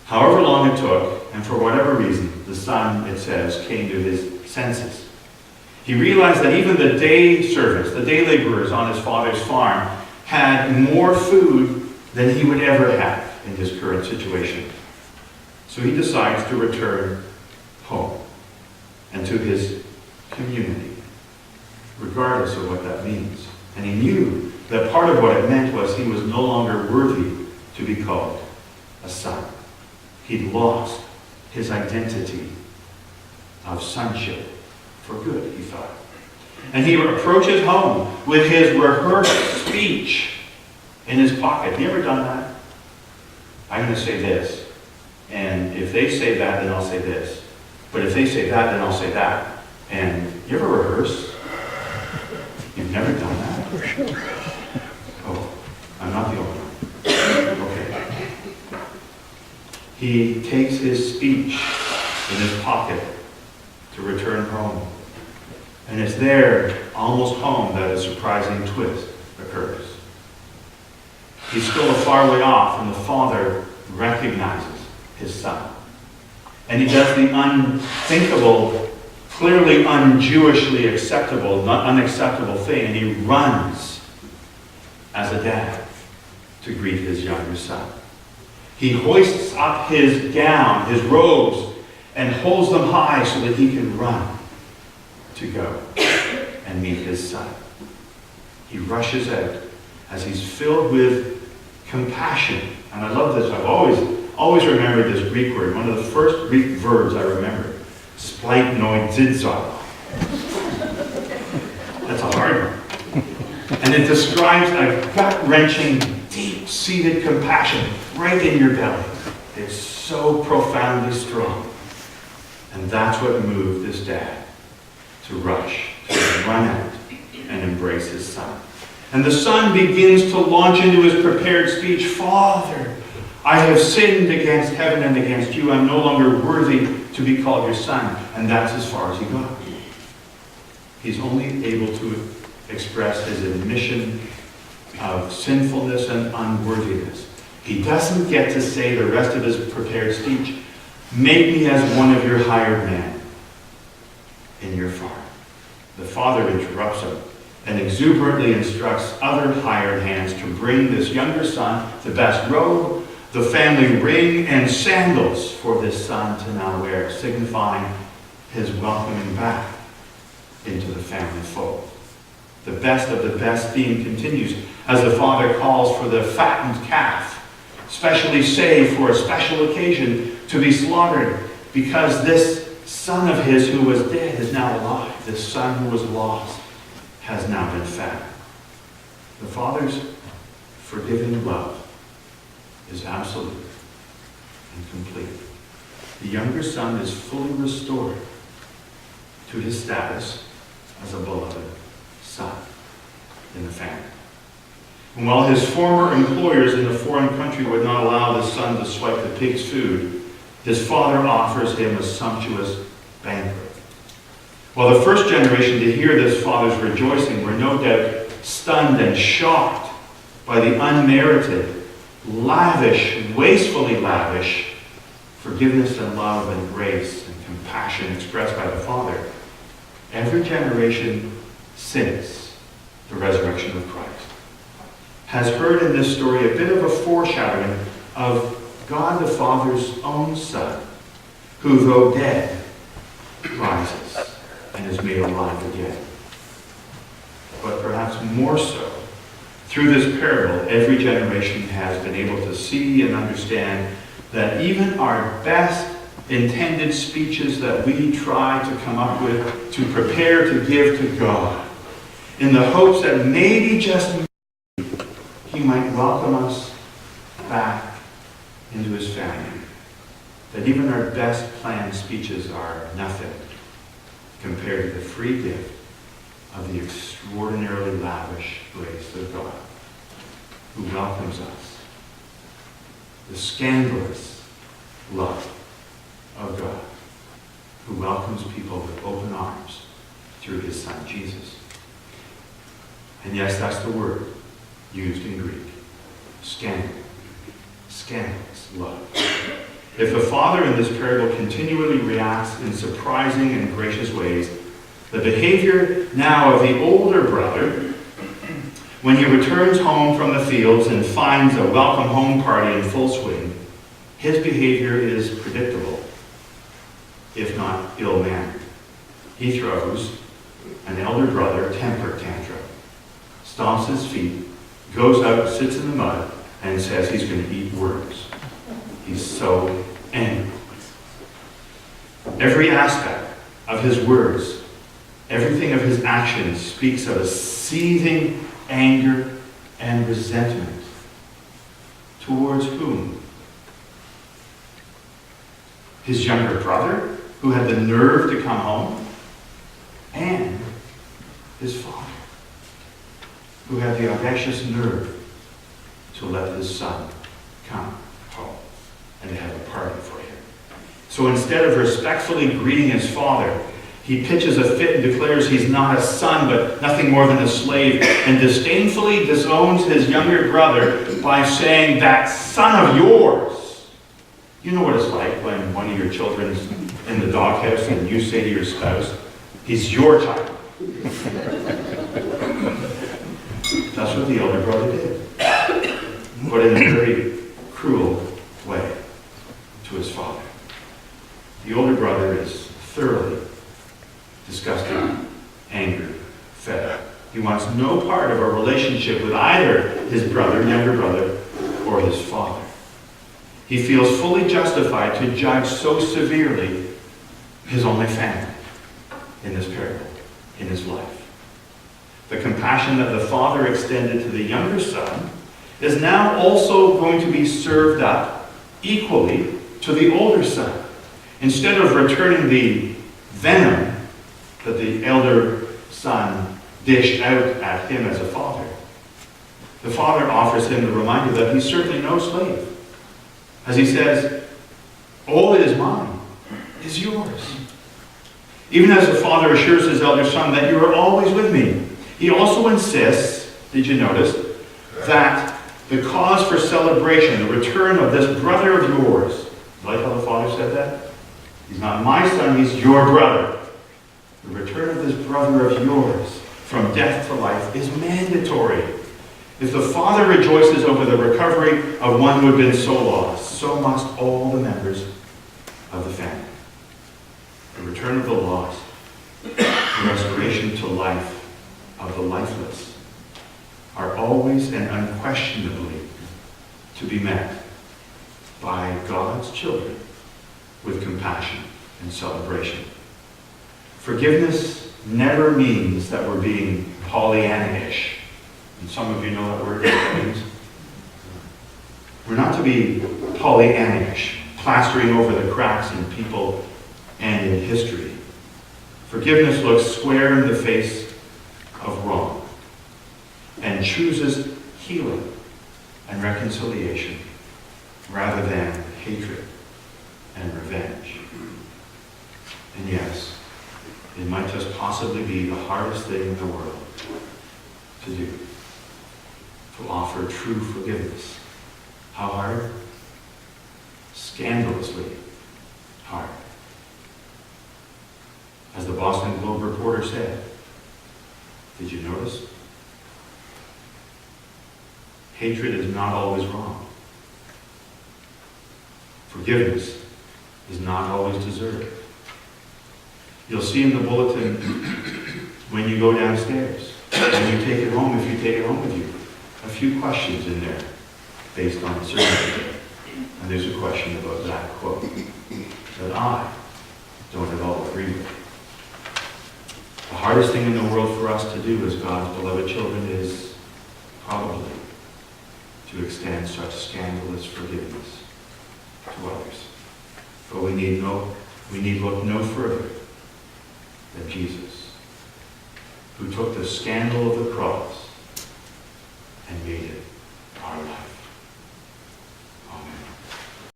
However long it took, and for whatever reason, the son, it says, came to his senses. He realized that even the day servants, the day laborers on his father's farm, had more food than he would ever have in his current situation. So he decides to return home and to his community, regardless of what that means. And he knew that part of what it meant was he was no longer worthy to be called a son. He'd lost his identity of sonship for good, he thought. And he approaches home with his rehearsed speech in his pocket. Have you ever done that? I'm going to say this. And if they say that, then I'll say this. But if they say that, then I'll say that. And you ever rehearse? You've never done that? For sure. Oh, I'm not the only one. Okay. He takes his speech in his pocket to return home. And it's there, almost home, that a surprising twist occurs. He's still a far way off, and the father recognizes his son. And he does the unthinkable, clearly un-Jewishly acceptable, not unacceptable thing, and he runs as a dad to greet his younger son. He hoists up his gown, his robes, and holds them high so that he can run to go and meet his son. He rushes out as he's filled with compassion. And I love this. I've always remembered this Greek word. One of the first Greek verbs I remember. Splaitnoidzizo. That's a hard one. And it describes a gut-wrenching, deep-seated compassion right in your belly. It's so profoundly strong. And that's what moved this dad to rush, to run out and embrace his son. And the son begins to launch into his prepared speech. Father, I have sinned against heaven and against you. I'm no longer worthy to be called your son. And that's as far as he got. He's only able to express his admission of sinfulness and unworthiness. He doesn't get to say the rest of his prepared speech, make me as one of your hired men in your farm. The father interrupts him and exuberantly instructs other hired hands to bring this younger son the best robe, the family ring, and sandals for this son to now wear, signifying his welcoming back into the family fold. The best of the best theme continues as the father calls for the fattened calf, specially saved for a special occasion, to be slaughtered, because this son of his who was dead is now alive. This son who was lost has now been found. The father's forgiving love is absolute and complete. The younger son is fully restored to his status as a beloved son in the family. And while his former employers in the foreign country would not allow the son to swipe the pig's food, his father offers him a sumptuous banquet. While the first generation to hear this father's rejoicing were no doubt stunned and shocked by the unmerited, lavish, wastefully lavish forgiveness and love and grace and compassion expressed by the father, every generation since the resurrection of Christ has heard in this story a bit of a foreshadowing of God the Father's own Son, who, though dead, rises and is made alive again. But perhaps more so, through this parable, every generation has been able to see and understand that even our best intended speeches that we try to come up with to prepare to give to God, in the hopes that maybe, just maybe, He might welcome us back into His family, that even our best planned speeches are nothing compared to the free gift of the extraordinarily lavish grace of God, who welcomes us. The scandalous love of God, who welcomes people with open arms through His Son, Jesus. And yes, that's the word used in Greek. Scandal. Scandalous love. If the father in this parable continually reacts in surprising and gracious ways, the behavior now of the older brother, when he returns home from the fields and finds a welcome home party in full swing, his behavior is predictable, if not ill-mannered. He throws an elder brother temper tantrum, stomps his feet, goes out, sits in the mud, and says he's going to eat worms. He's so angry. Every aspect of his words, everything of his actions speaks of a seething anger and resentment. Towards whom? His younger brother, who had the nerve to come home, and his father, who had the audacious nerve to let his son come home and to have a party for him. So instead of respectfully greeting his father, he pitches a fit and declares he's not a son, but nothing more than a slave, and disdainfully disowns his younger brother by saying, "That son of yours." You know what it's like when one of your children's in the doghouse and you say to your spouse, "He's your child." That's what the elder brother did, but in a very cruel way to his father. The older brother is thoroughly disgusted, angered, fed up. He wants no part of a relationship with either his brother, younger brother, or his father. He feels fully justified to judge so severely his only family in this parable, in his life. The compassion that the father extended to the younger son is now also going to be served up equally to the older son. Instead of returning the venom that the elder son dished out at him as a father, the father offers him the reminder that he's certainly no slave. As he says, "All that is mine is yours." Even as the father assures his elder son that you are always with me, he also insists, did you notice, that the cause for celebration, the return of this brother of yours, like how the father said that? He's not my son, he's your brother. The return of this brother of yours from death to life is mandatory. If the father rejoices over the recovery of one who had been so lost, so must all the members of the family. The return of the lost, the restoration to life of the lifeless, are always and unquestionably to be met by God's children with compassion and celebration. Forgiveness never means that we're being Pollyanna-ish. And some of you know that word means. We're not to be Pollyanna-ish, plastering over the cracks in people and in history. Forgiveness looks square in the face of wrong and chooses healing and reconciliation rather than hatred and revenge. And yes, it might just possibly be the hardest thing in the world to do, to offer true forgiveness. How hard? Scandalously hard. As the Boston Globe reporter said, did you notice? Hatred is not always wrong. Forgiveness is not always deserved. You'll see in the bulletin when you go downstairs, when you take it home, if you take it home with you, a few questions in there based on certainty. And there's a question about that quote that I don't at all agree with. The hardest thing in the world for us to do as God's beloved children is probably to extend such scandalous forgiveness to others. But we need look no further than Jesus, who took the scandal of the cross